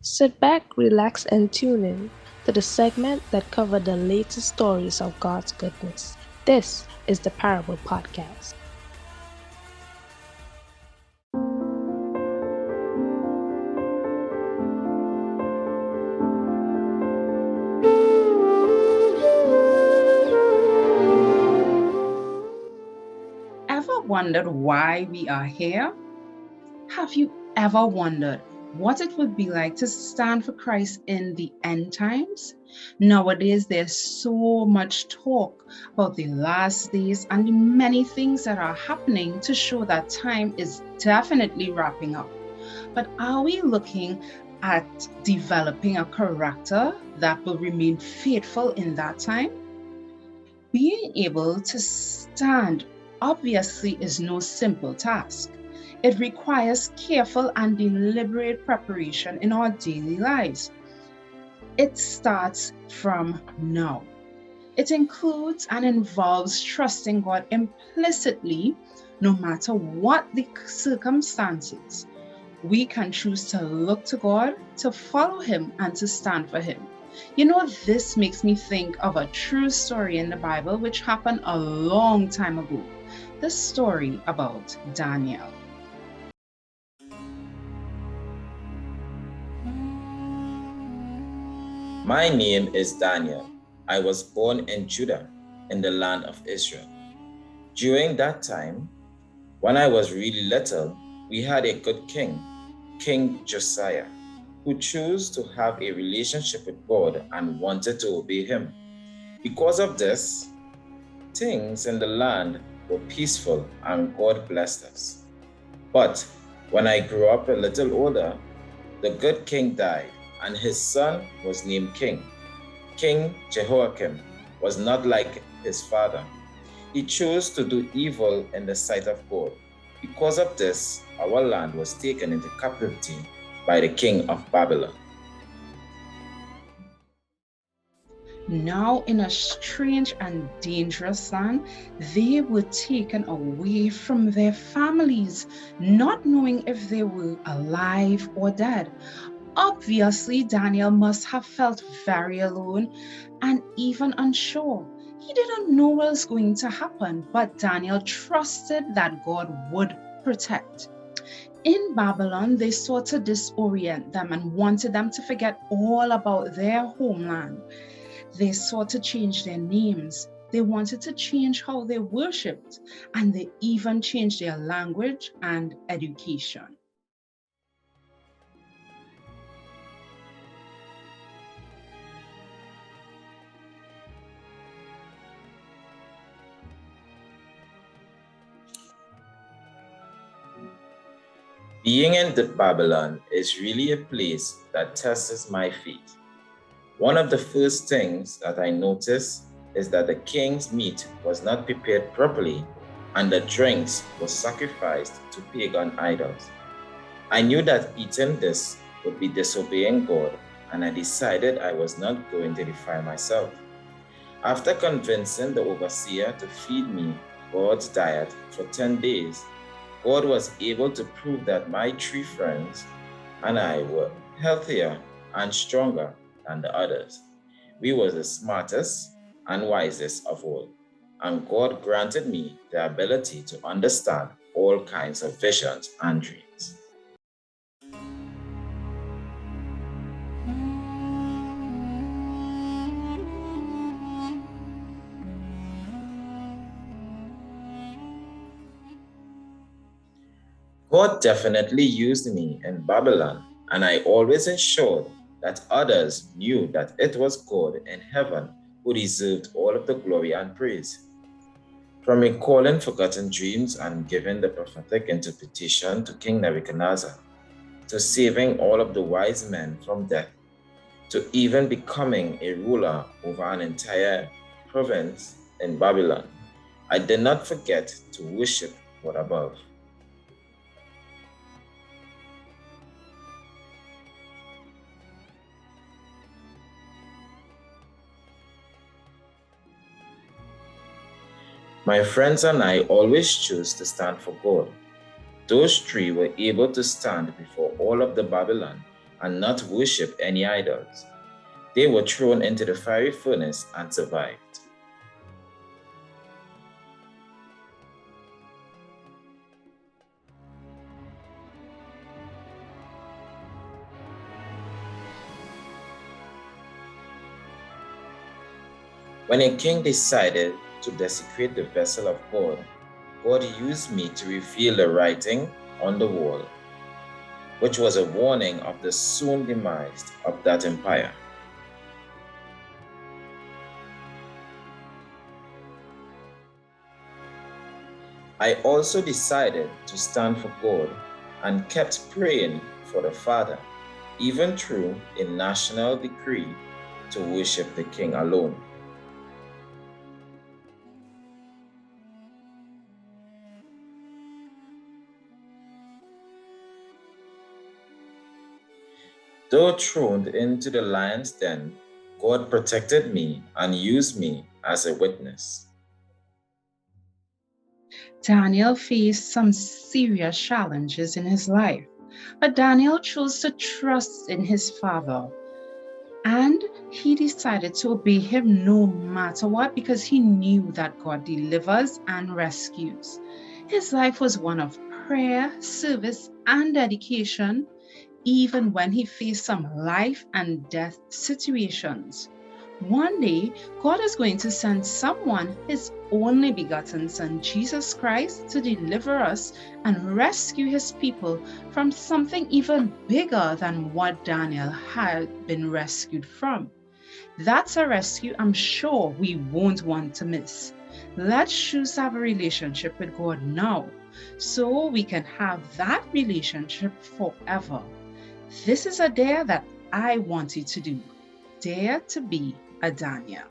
Sit back, relax, and tune in to the segment that covers the latest stories of God's goodness. This is the Parable Podcast. Ever wondered why we are here? Have you ever wondered what it would be like to stand for Christ in the end times? Nowadays, there's so much talk about the last days and the many things that are happening to show that time is definitely wrapping up. But are we looking at developing a character that will remain faithful in that time? Being able to stand obviously is no simple task. It requires careful and deliberate preparation in our daily lives. It starts from now. It includes and involves trusting God implicitly, no matter what the circumstances. We can choose to look to God, to follow Him, and to stand for Him. You know, this makes me think of a true story in the Bible which happened a long time ago. The story about Daniel. My name is Daniel. I was born in Judah, in the land of Israel. During that time, when I was really little, we had a good king, King Josiah, who chose to have a relationship with God and wanted to obey Him. Because of this, things in the land were peaceful and God blessed us. But when I grew up a little older, the good king died, and his son was named king. King Jehoiakim was not like his father. He chose to do evil in the sight of God. Because of this, our land was taken into captivity by the king of Babylon. Now, in a strange and dangerous land, they were taken away from their families, not knowing if they were alive or dead. Obviously, Daniel must have felt very alone and even unsure. He didn't know what was going to happen, but Daniel trusted that God would protect. In Babylon, they sought to disorient them and wanted them to forget all about their homeland. They sought to change their names. They wanted to change how they worshipped, and they even changed their language and education. Being in Babylon is really a place that tests my faith. One of the first things that I noticed is that the king's meat was not prepared properly and the drinks were sacrificed to pagan idols. I knew that eating this would be disobeying God, and I decided I was not going to defile myself. After convincing the overseer to feed me God's diet for 10 days, God was able to prove that my three friends and I were healthier and stronger than the others. We were the smartest and wisest of all, and God granted me the ability to understand all kinds of visions and dreams. God definitely used me in Babylon, and I always ensured that others knew that it was God in heaven who deserved all of the glory and praise. From recalling forgotten dreams and giving the prophetic interpretation to King Nebuchadnezzar, to saving all of the wise men from death, to even becoming a ruler over an entire province in Babylon, I did not forget to worship God above. My friends and I always choose to stand for God. Those three were able to stand before all of the Babylon and not worship any idols. They were thrown into the fiery furnace and survived. When a king decided to desecrate the vessel of God, God used me to reveal the writing on the wall, which was a warning of the soon demise of that empire. I also decided to stand for God and kept praying for the Father, even through a national decree to worship the King alone. Though thrown into the lion's den, God protected me and used me as a witness. Daniel faced some serious challenges in his life, but Daniel chose to trust in his Father. And he decided to obey him no matter what, because he knew that God delivers and rescues. His life was one of prayer, service, and dedication, even when he faced some life and death situations. One day, God is going to send someone, his only begotten Son, Jesus Christ, to deliver us and rescue his people from something even bigger than what Daniel had been rescued from. That's a rescue I'm sure we won't want to miss. Let's choose to have a relationship with God now so we can have that relationship forever. This is a dare that I want you to do. Dare to be a Daniel.